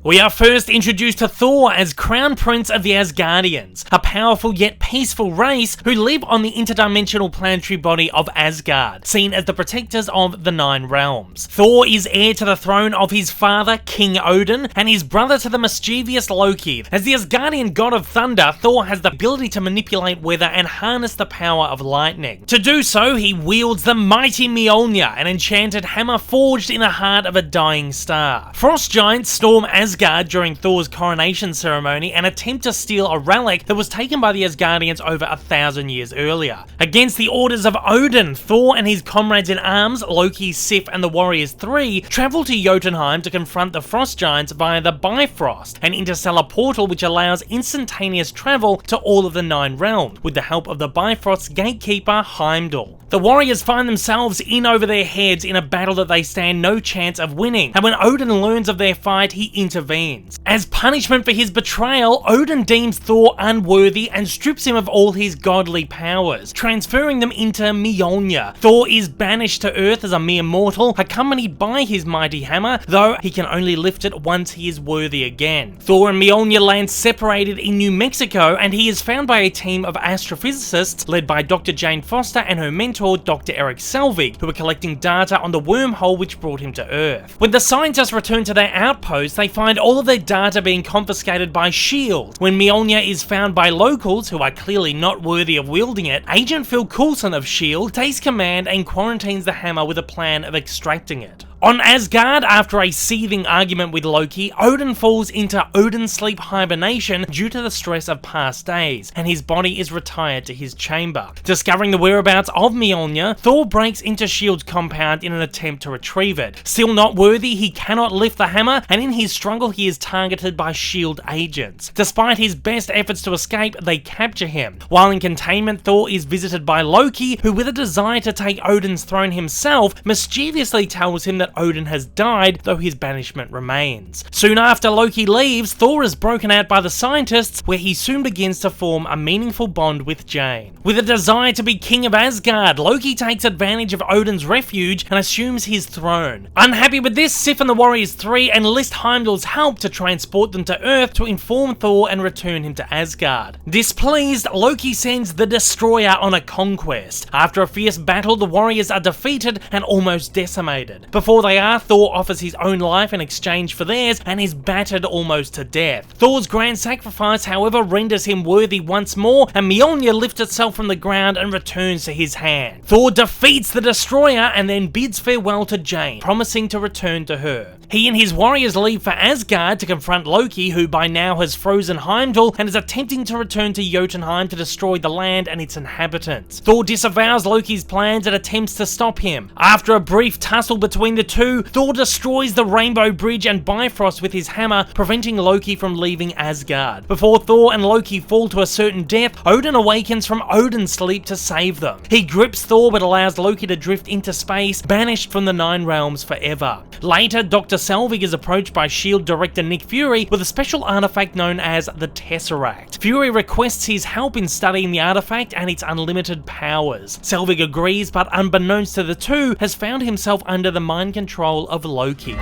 We are first introduced to Thor as Crown Prince of the Asgardians, a powerful yet peaceful race who live on the interdimensional planetary body of Asgard, seen as the protectors of the Nine Realms. Thor is heir to the throne of his father, King Odin, and his brother to the mischievous Loki. As the Asgardian god of thunder, Thor has the ability to manipulate weather and harness the power of lightning. To do so, he wields the mighty Mjolnir, an enchanted hammer forged in the heart of a dying star. Frost giants storm Asgard during Thor's coronation ceremony and attempt to steal a relic that was taken by the Asgardians over 1,000 years earlier. Against the orders of Odin, Thor and his comrades in arms, Loki, Sif, and the Warriors 3, travel to Jotunheim to confront the Frost giants via the Bifrost, an interstellar portal which allows instantaneous travel to all of the Nine Realms, with the help of the Bifrost's gatekeeper, Heimdall. The warriors find themselves in over their heads in a battle that they stand no chance of winning, and when Odin learns of their fight, he intervenes. As punishment for his betrayal, Odin deems Thor unworthy and strips him of all his godly powers, transferring them into Mjolnir. Thor is banished to Earth as a mere mortal, accompanied by his mighty hammer, though he can only lift it once he is worthy again. Thor and Mjolnir land separated in New Mexico, and he is found by a team of astrophysicists led by Dr. Jane Foster and her mentor Dr. Eric Selvig, who were collecting data on the wormhole which brought him to Earth. When the scientists return to their outpost, they find all of their data being confiscated by S.H.I.E.L.D. When Mjolnir is found by locals, who are clearly not worthy of wielding it, Agent Phil Coulson of S.H.I.E.L.D. takes command and quarantines the hammer with a plan of extracting it. On Asgard, after a seething argument with Loki, Odin falls into Odin sleep hibernation due to the stress of past days, and his body is retired to his chamber. Discovering the whereabouts of Mjolnir, Thor breaks into S.H.I.E.L.D.'s compound in an attempt to retrieve it. Still not worthy, he cannot lift the hammer, and in his struggle he is targeted by S.H.I.E.L.D. agents. Despite his best efforts to escape, they capture him. While in containment, Thor is visited by Loki, who with a desire to take Odin's throne himself, mischievously tells him that Odin has died, though his banishment remains. Soon after Loki leaves, Thor is broken out by the scientists, where he soon begins to form a meaningful bond with Jane. With a desire to be king of Asgard, Loki takes advantage of Odin's refuge and assumes his throne. Unhappy with this, Sif and the Warriors 3 enlist Heimdall's help to transport them to Earth to inform Thor and return him to Asgard. Displeased, Loki sends the Destroyer on a conquest. After a fierce battle, the warriors are defeated and almost decimated. Before they are, Thor offers his own life in exchange for theirs and is battered almost to death. Thor's grand sacrifice, however, renders him worthy once more, and Mjolnir lifts itself from the ground and returns to his hand. Thor defeats the Destroyer and then bids farewell to Jane, promising to return to her. He and his warriors leave for Asgard to confront Loki, who by now has frozen Heimdall and is attempting to return to Jotunheim to destroy the land and its inhabitants. Thor disavows Loki's plans and attempts to stop him. After a brief tussle between the two, Thor destroys the Rainbow Bridge and Bifrost with his hammer, preventing Loki from leaving Asgard. Before Thor and Loki fall to a certain death, Odin awakens from Odin's sleep to save them. He grips Thor but allows Loki to drift into space, banished from the Nine Realms forever. Later, Dr. Selvig is approached by S.H.I.E.L.D. director Nick Fury with a special artifact known as the Tesseract. Fury requests his help in studying the artifact and its unlimited powers. Selvig agrees, but unbeknownst to the two, has found himself under the mind control of Loki.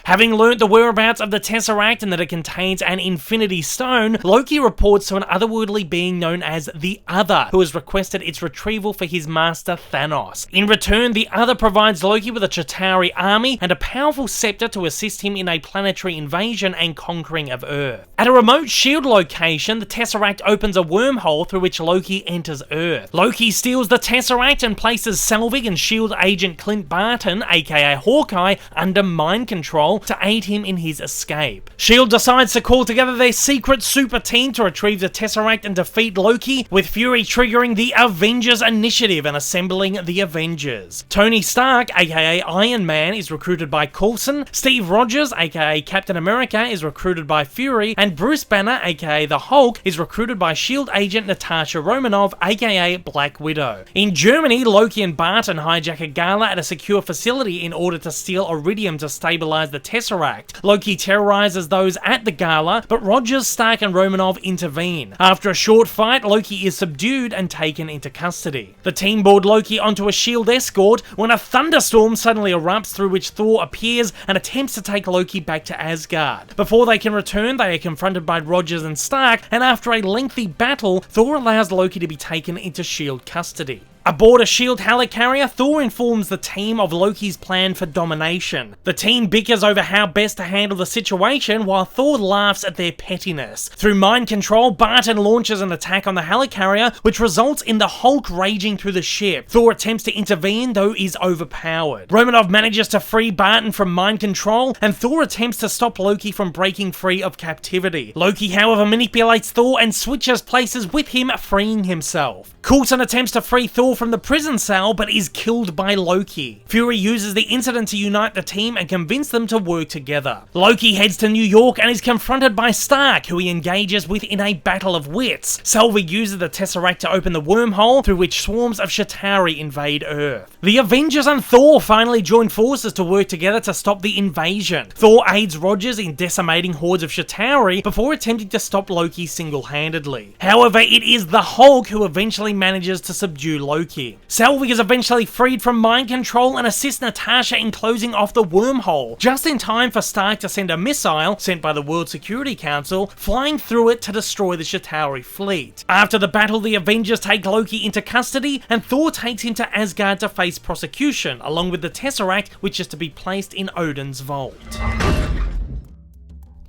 Having learnt the whereabouts of the Tesseract and that it contains an Infinity Stone, Loki reports to an otherworldly being known as the Other, who has requested its retrieval for his master Thanos. In return, the Other provides Loki with a Chitauri army and a powerful scepter to assist him in a planetary invasion and conquering of Earth. At a remote S.H.I.E.L.D. location, the Tesseract opens a wormhole through which Loki enters Earth. Loki steals the Tesseract and places Selvig and S.H.I.E.L.D. agent Clint Barton, aka Hawkeye, under mind control to aid him in his escape. S.H.I.E.L.D. decides to call together their secret super team to retrieve the Tesseract and defeat Loki, with Fury triggering the Avengers initiative and assembling the Avengers. Tony Stark, aka Iron Man, is recruited by Coulson, Steve Rogers, aka Captain America, is recruited by Fury, and Bruce Banner, aka the Hulk, is recruited by S.H.I.E.L.D. agent Natasha Romanoff, aka Black Widow. In Germany, Loki and Barton hijack a gala at a secure facility in order to steal iridium to stabilize the Tesseract. Loki terrorizes those at the gala, but Rogers, Stark, and Romanov intervene. After a short fight, Loki is subdued and taken into custody. The team board Loki onto a shield escort when a thunderstorm suddenly erupts, through which Thor appears and attempts to take Loki back to Asgard. Before they can return, they are confronted by Rogers and Stark, and after a lengthy battle, Thor allows Loki to be taken into shield custody. Aboard a shield helicarrier, Thor informs the team of Loki's plan for domination. The team bickers over how best to handle the situation, while Thor laughs at their pettiness. Through mind control, Barton launches an attack on the helicarrier, which results in the Hulk raging through the ship. Thor attempts to intervene, though is overpowered. Romanov manages to free Barton from mind control, and Thor attempts to stop Loki from breaking free of captivity. Loki, however, manipulates Thor and switches places with him, freeing himself. Coulson attempts to free Thor from the prison cell, but is killed by Loki. Fury uses the incident to unite the team and convince them to work together. Loki heads to New York and is confronted by Stark, who he engages with in a battle of wits. Selvig uses the Tesseract to open the wormhole, through which swarms of Chitauri invade Earth. The Avengers and Thor finally join forces to work together to stop the invasion. Thor aids Rogers in decimating hordes of Chitauri before attempting to stop Loki single-handedly. However, it is the Hulk who eventually manages to subdue Loki. Selvig is eventually freed from mind control and assists Natasha in closing off the wormhole, just in time for Stark to send a missile, sent by the World Security Council, flying through it to destroy the Chitauri fleet. After the battle, the Avengers take Loki into custody, and Thor takes him to Asgard to face prosecution, along with the Tesseract, which is to be placed in Odin's vault.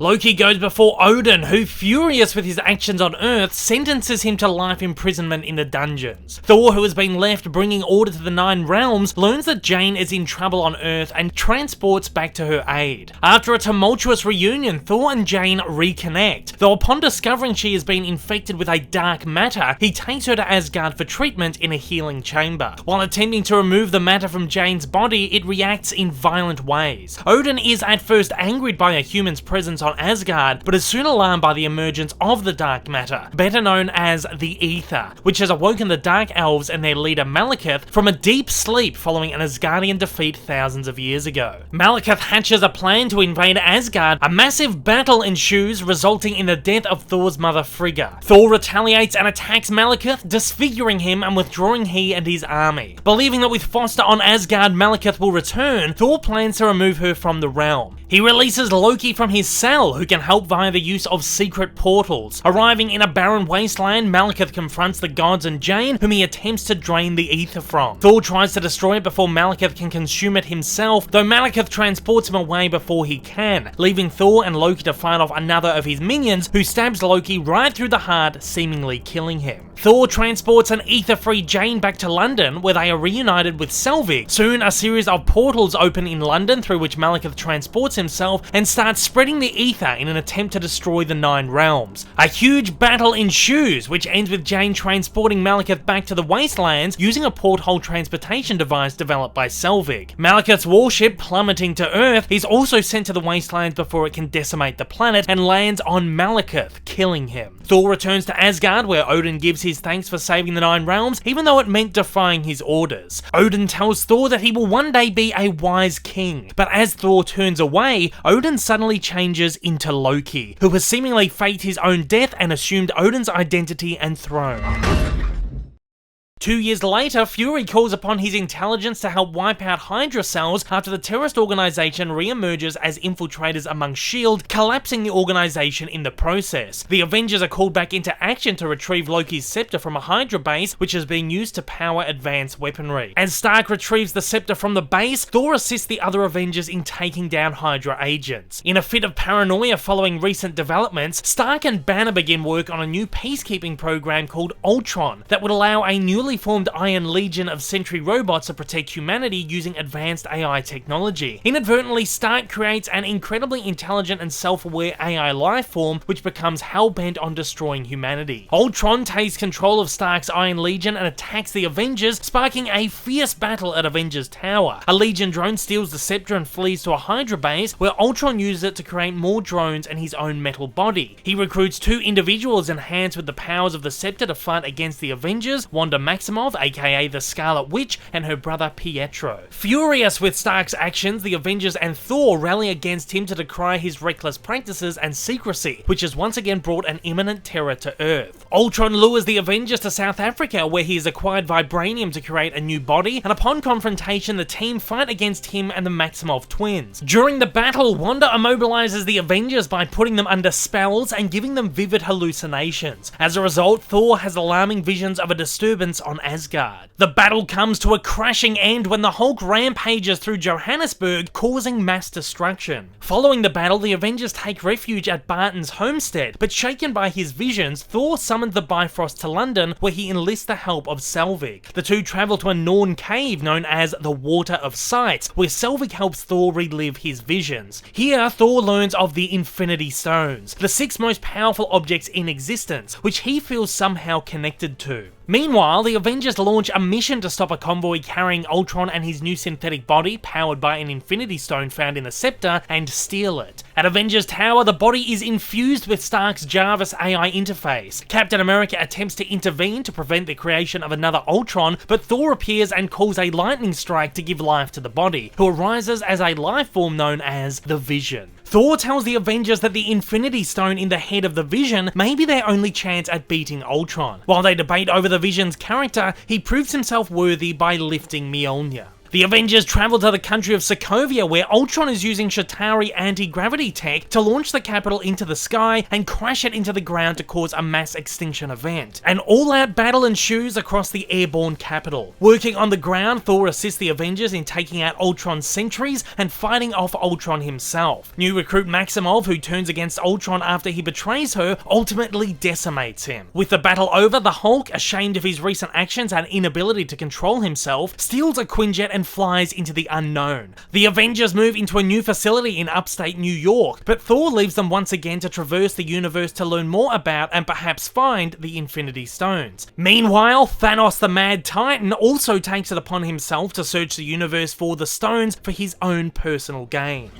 Loki goes before Odin, who, furious with his actions on Earth, sentences him to life imprisonment in the dungeons. Thor, who has been left bringing order to the Nine Realms, learns that Jane is in trouble on Earth and transports back to her aid. After a tumultuous reunion, Thor and Jane reconnect, though upon discovering she has been infected with a dark matter, he takes her to Asgard for treatment in a healing chamber. While attempting to remove the matter from Jane's body, it reacts in violent ways. Odin is at first angered by a human's presence on Asgard, but is soon alarmed by the emergence of the dark matter, better known as the Ether, which has awoken the Dark Elves and their leader Malekith from a deep sleep following an Asgardian defeat thousands of years ago. Malekith hatches a plan to invade Asgard. A massive battle ensues, resulting in the death of Thor's mother Frigga. Thor retaliates and attacks Malekith, disfiguring him and withdrawing he and his army. Believing that with Foster on Asgard, Malekith will return, Thor plans to remove her from the realm. He releases Loki from his cell, who can help via the use of secret portals. Arriving in a barren wasteland, Malekith confronts the gods and Jane, whom he attempts to drain the ether from. Thor tries to destroy it before Malekith can consume it himself, though Malekith transports him away before he can, leaving Thor and Loki to fight off another of his minions, who stabs Loki right through the heart, seemingly killing him. Thor transports an ether-free Jane back to London, where they are reunited with Selvig. Soon, a series of portals open in London, through which Malekith transports himself and starts spreading the ether in an attempt to destroy the Nine Realms. A huge battle ensues, which ends with Jane transporting Malekith back to the Wastelands using a porthole transportation device developed by Selvig. Malekith's warship, plummeting to Earth, is also sent to the Wastelands before it can decimate the planet and lands on Malekith, killing him. Thor returns to Asgard, where Odin gives his thanks for saving the Nine Realms, even though it meant defying his orders. Odin tells Thor that he will one day be a wise king, but as Thor turns away, Odin suddenly changes into Loki, who has seemingly faked his own death and assumed Odin's identity and throne. 2 years later, Fury calls upon his intelligence to help wipe out Hydra cells after the terrorist organization re-emerges as infiltrators among S.H.I.E.L.D., collapsing the organization in the process. The Avengers are called back into action to retrieve Loki's scepter from a Hydra base, which is being used to power advanced weaponry. As Stark retrieves the scepter from the base, Thor assists the other Avengers in taking down Hydra agents. In a fit of paranoia following recent developments, Stark and Banner begin work on a new peacekeeping program called Ultron that would allow a newly formed Iron Legion of Sentry robots to protect humanity using advanced AI technology. Inadvertently, Stark creates an incredibly intelligent and self-aware AI lifeform which becomes hell-bent on destroying humanity. Ultron takes control of Stark's Iron Legion and attacks the Avengers, sparking a fierce battle at Avengers Tower. A Legion drone steals the scepter and flees to a Hydra base, where Ultron uses it to create more drones and his own metal body. He recruits 2 individuals enhanced with the powers of the scepter to fight against the Avengers, Wanda Maximoff Maximoff, aka the Scarlet Witch, and her brother Pietro. Furious with Stark's actions, the Avengers and Thor rally against him to decry his reckless practices and secrecy, which has once again brought an imminent terror to Earth. Ultron lures the Avengers to South Africa, where he has acquired vibranium to create a new body, and upon confrontation the team fight against him and the Maximoff twins. During the battle, Wanda immobilizes the Avengers by putting them under spells and giving them vivid hallucinations. As a result, Thor has alarming visions of a disturbance on Asgard. The battle comes to a crashing end when the Hulk rampages through Johannesburg, causing mass destruction. Following the battle, the Avengers take refuge at Barton's homestead, but shaken by his visions, Thor summons the Bifrost to London, where he enlists the help of Selvig. The two travel to a Norn cave known as the Water of Sights, where Selvig helps Thor relive his visions. Here, Thor learns of the Infinity Stones, the 6 most powerful objects in existence, which he feels somehow connected to. Meanwhile, the Avengers launch a mission to stop a convoy carrying Ultron and his new synthetic body, powered by an Infinity Stone found in the Scepter, and steal it. At Avengers Tower, the body is infused with Stark's Jarvis AI interface. Captain America attempts to intervene to prevent the creation of another Ultron, but Thor appears and calls a lightning strike to give life to the body, who arises as a life form known as the Vision. Thor tells the Avengers that the Infinity Stone in the head of the Vision may be their only chance at beating Ultron. While they debate over the Vision's character, he proves himself worthy by lifting Mjolnir. The Avengers travel to the country of Sokovia, where Ultron is using Chitauri anti-gravity tech to launch the capital into the sky and crash it into the ground to cause a mass extinction event. An all-out battle ensues across the airborne capital. Working on the ground, Thor assists the Avengers in taking out Ultron's sentries and fighting off Ultron himself. New recruit Maximoff, who turns against Ultron after he betrays her, ultimately decimates him. With the battle over, the Hulk, ashamed of his recent actions and inability to control himself, steals a Quinjet and flies into the unknown. The Avengers move into a new facility in upstate New York, but Thor leaves them once again to traverse the universe to learn more about and perhaps find the Infinity Stones. Meanwhile, Thanos the Mad Titan also takes it upon himself to search the universe for the stones for his own personal gain.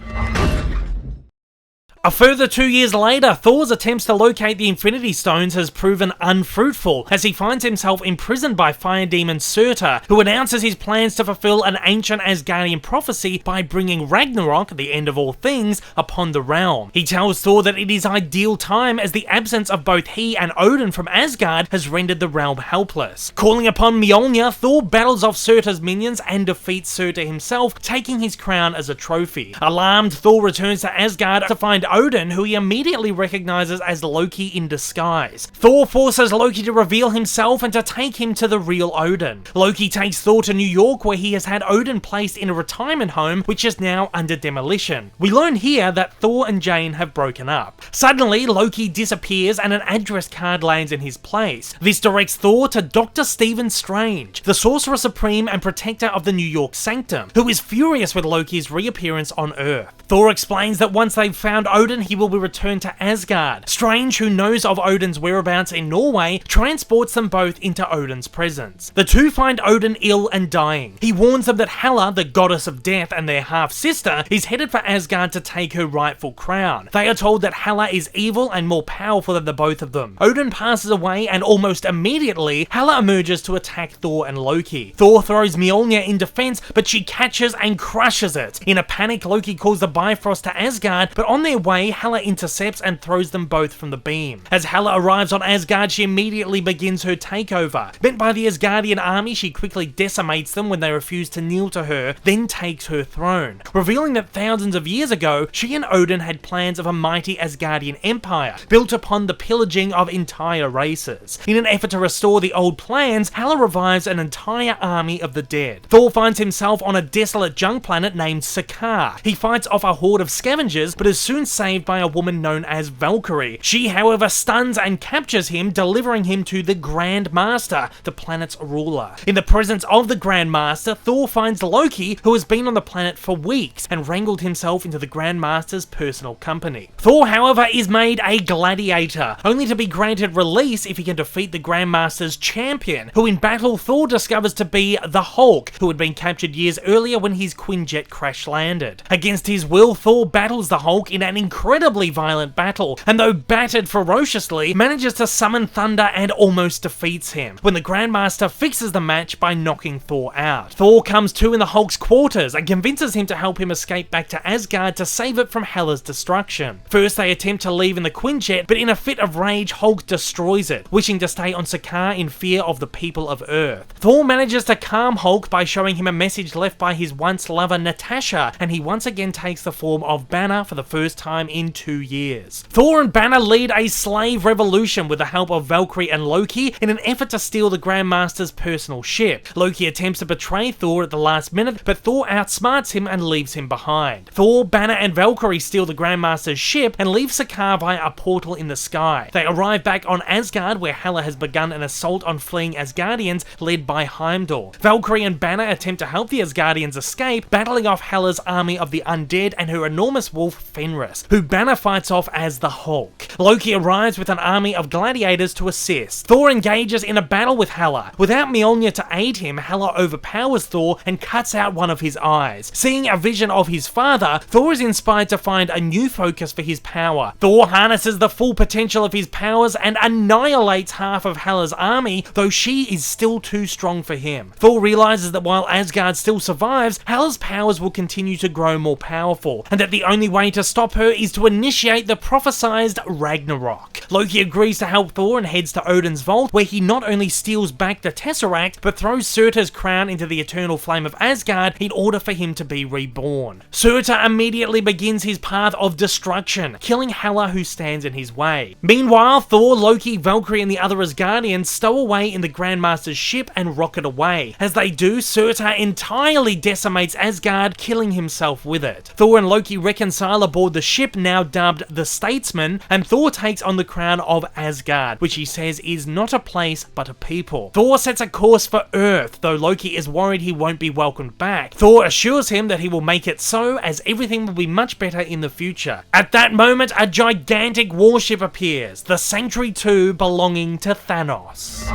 A further 2 years later, Thor's attempts to locate the Infinity Stones has proven unfruitful, as he finds himself imprisoned by fire demon Surtur, who announces his plans to fulfill an ancient Asgardian prophecy by bringing Ragnarok, the end of all things, upon the realm. He tells Thor that it is ideal time, as the absence of both he and Odin from Asgard has rendered the realm helpless. Calling upon Mjolnir, Thor battles off Surtur's minions and defeats Surtur himself, taking his crown as a trophy. Alarmed, Thor returns to Asgard to find Odin, who he immediately recognizes as Loki in disguise. Thor forces Loki to reveal himself and to take him to the real Odin. Loki takes Thor to New York, where he has had Odin placed in a retirement home, which is now under demolition. We learn here that Thor and Jane have broken up. Suddenly, Loki disappears and an address card lands in his place. This directs Thor to Dr. Stephen Strange, the Sorcerer Supreme and protector of the New York Sanctum, who is furious with Loki's reappearance on Earth. Thor explains that once they've found Odin, he will be returned to Asgard. Strange, who knows of Odin's whereabouts in Norway, transports them both into Odin's presence. The two find Odin ill and dying. He warns them that Hela, the goddess of death and their half-sister, is headed for Asgard to take her rightful crown. They are told that Hela is evil and more powerful than the both of them. Odin passes away, and almost immediately, Hela emerges to attack Thor and Loki. Thor throws Mjolnir in defense, but she catches and crushes it. In a panic, Loki calls the Bifrost to Asgard, but on their way, Hela intercepts and throws them both from the beam. As Hela arrives on Asgard, she immediately begins her takeover. Met by the Asgardian army, she quickly decimates them when they refuse to kneel to her, then takes her throne, revealing that thousands of years ago, she and Odin had plans of a mighty Asgardian empire, built upon the pillaging of entire races. In an effort to restore the old plans, Hela revives an entire army of the dead. Thor finds himself on a desolate junk planet named Sakaar. He fights off a horde of scavengers, but is soon saved by a woman known as Valkyrie. She, however, stuns and captures him, delivering him to the Grand Master, the planet's ruler. In the presence of the Grand Master, Thor finds Loki, who has been on the planet for weeks, and wrangled himself into the Grand Master's personal company. Thor, however, is made a gladiator, only to be granted release if he can defeat the Grand Master's champion, who in battle Thor discovers to be the Hulk, who had been captured years earlier when his Quinjet crash landed. Against his will, Thor battles the Hulk in an incredibly violent battle, and though battered ferociously, manages to summon thunder and almost defeats him, when the Grandmaster fixes the match by knocking Thor out. Thor comes to in the Hulk's quarters and convinces him to help him escape back to Asgard to save it from Hela's destruction. First they attempt to leave in the Quinjet, but in a fit of rage, Hulk destroys it, wishing to stay on Sakaar in fear of the people of Earth. Thor manages to calm Hulk by showing him a message left by his once lover Natasha, and he once again takes the form of Banner for the first time in 2 years. Thor and Banner lead a slave revolution with the help of Valkyrie and Loki in an effort to steal the Grandmaster's personal ship. Loki attempts to betray Thor at the last minute, but Thor outsmarts him and leaves him behind. Thor, Banner and Valkyrie steal the Grandmaster's ship and leave Sakaar via a portal in the sky. They arrive back on Asgard, where Hela has begun an assault on fleeing Asgardians led by Heimdall. Valkyrie and Banner attempt to help the Asgardians escape, battling off Hela's army of the undead and her enormous wolf Fenris, who Banner fights off as the Hulk. Loki arrives with an army of gladiators to assist. Thor engages in a battle with Hela. Without Mjolnir to aid him, Hela overpowers Thor and cuts out one of his eyes. Seeing a vision of his father, Thor is inspired to find a new focus for his power. Thor harnesses the full potential of his powers and annihilates half of Hela's army, though she is still too strong for him. Thor realizes that while Asgard still survives, Hela's powers will continue to grow more powerful, and that the only way to stop her is to initiate the prophesized Ragnarok. Loki agrees to help Thor and heads to Odin's vault, where he not only steals back the Tesseract, but throws Surtur's crown into the eternal flame of Asgard in order for him to be reborn. Surtur immediately begins his path of destruction, killing Hela who stands in his way. Meanwhile, Thor, Loki, Valkyrie and the other Asgardians stow away in the Grandmaster's ship and rocket away. As they do, Surtur entirely decimates Asgard, killing himself with it. Thor and Loki reconcile aboard the ship, now dubbed the Statesman, and Thor takes on the crown of Asgard, which he says is not a place but a people. Thor sets a course for Earth, though Loki is worried he won't be welcomed back. Thor assures him that he will make it so, as everything will be much better in the future. At that moment, a gigantic warship appears, the Sanctuary 2 belonging to Thanos.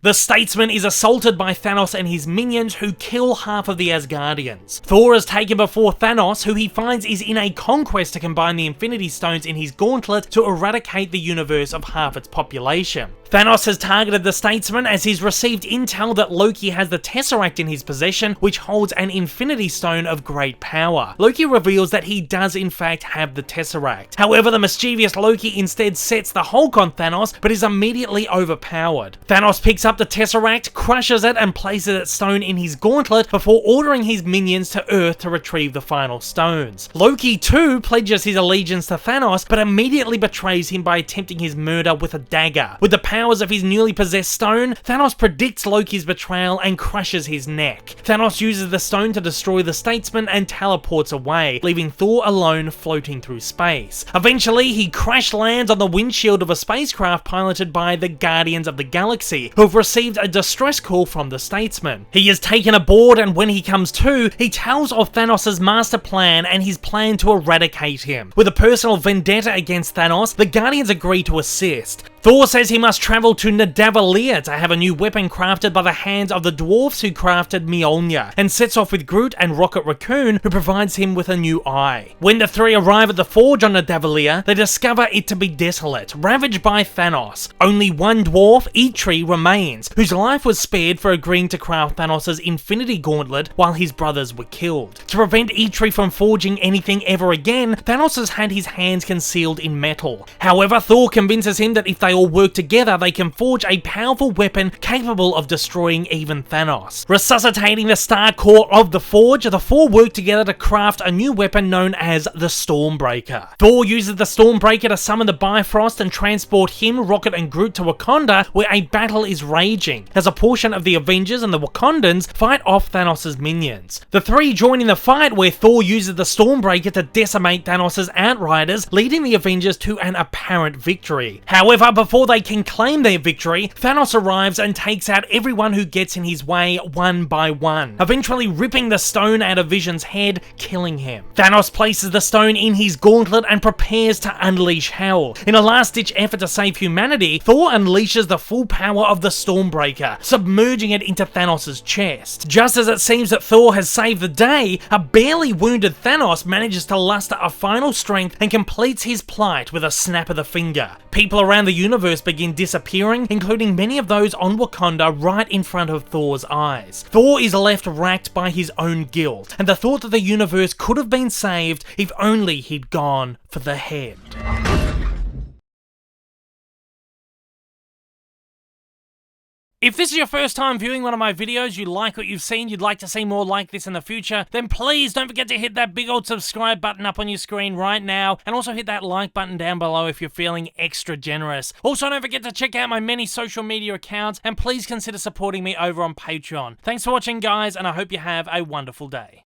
The Statesman is assaulted by Thanos and his minions, who kill half of the Asgardians. Thor is taken before Thanos, who he finds is in a conquest to combine the Infinity Stones in his gauntlet to eradicate the universe of half its population. Thanos has targeted the Statesman as he's received intel that Loki has the Tesseract in his possession, which holds an Infinity Stone of great power. Loki reveals that he does in fact have the Tesseract. However, the mischievous Loki instead sets the Hulk on Thanos, but is immediately overpowered. Thanos picks up the Tesseract, crushes it and places its stone in his gauntlet before ordering his minions to Earth to retrieve the final stones. Loki too pledges his allegiance to Thanos, but immediately betrays him by attempting his murder with a dagger. With the powers of his newly possessed stone, Thanos predicts Loki's betrayal and crushes his neck. Thanos uses the stone to destroy the Statesman and teleports away, leaving Thor alone floating through space. Eventually, he crash lands on the windshield of a spacecraft piloted by the Guardians of the Galaxy, who have received a distress call from the Statesman. He is taken aboard, and when he comes to, he tells of Thanos' master plan and his plan to eradicate him. With a personal vendetta against Thanos, the Guardians agree to assist. Thor says he must travel to Nidavellir to have a new weapon crafted by the hands of the dwarfs who crafted Mjolnir, and sets off with Groot and Rocket Raccoon, who provides him with a new eye. When the three arrive at the forge on Nidavellir, they discover it to be desolate, ravaged by Thanos. Only one dwarf, Eitri, remains, whose life was spared for agreeing to craft Thanos' Infinity Gauntlet while his brothers were killed. To prevent Eitri from forging anything ever again, Thanos has had his hands concealed in metal. However, Thor convinces him that if they all work together, they can forge a powerful weapon capable of destroying even Thanos. Resuscitating the star core of the forge, the four work together to craft a new weapon known as the Stormbreaker. Thor uses the Stormbreaker to summon the Bifrost and transport him, Rocket and Groot to Wakanda, where a battle is raging, as a portion of the Avengers and the Wakandans fight off Thanos' minions. The three join in the fight, where Thor uses the Stormbreaker to decimate Thanos' Outriders, leading the Avengers to an apparent victory. However, before they can claim their victory, Thanos arrives and takes out everyone who gets in his way one by one, eventually ripping the stone out of Vision's head, killing him. Thanos places the stone in his gauntlet and prepares to unleash hell. In a last-ditch effort to save humanity, Thor unleashes the full power of the Stormbreaker, submerging it into Thanos' chest. Just as it seems that Thor has saved the day, a barely wounded Thanos manages to muster a final strength and completes his plight with a snap of the finger. People around the universe begin disappearing, including many of those on Wakanda right in front of Thor's eyes. Thor is left racked by his own guilt, and the thought that the universe could have been saved if only he'd gone for the head. If this is your first time viewing one of my videos, you like what you've seen, you'd like to see more like this in the future, then please don't forget to hit that big old subscribe button up on your screen right now, and also hit that like button down below if you're feeling extra generous. Also, don't forget to check out my many social media accounts, and please consider supporting me over on Patreon. Thanks for watching, guys, and I hope you have a wonderful day.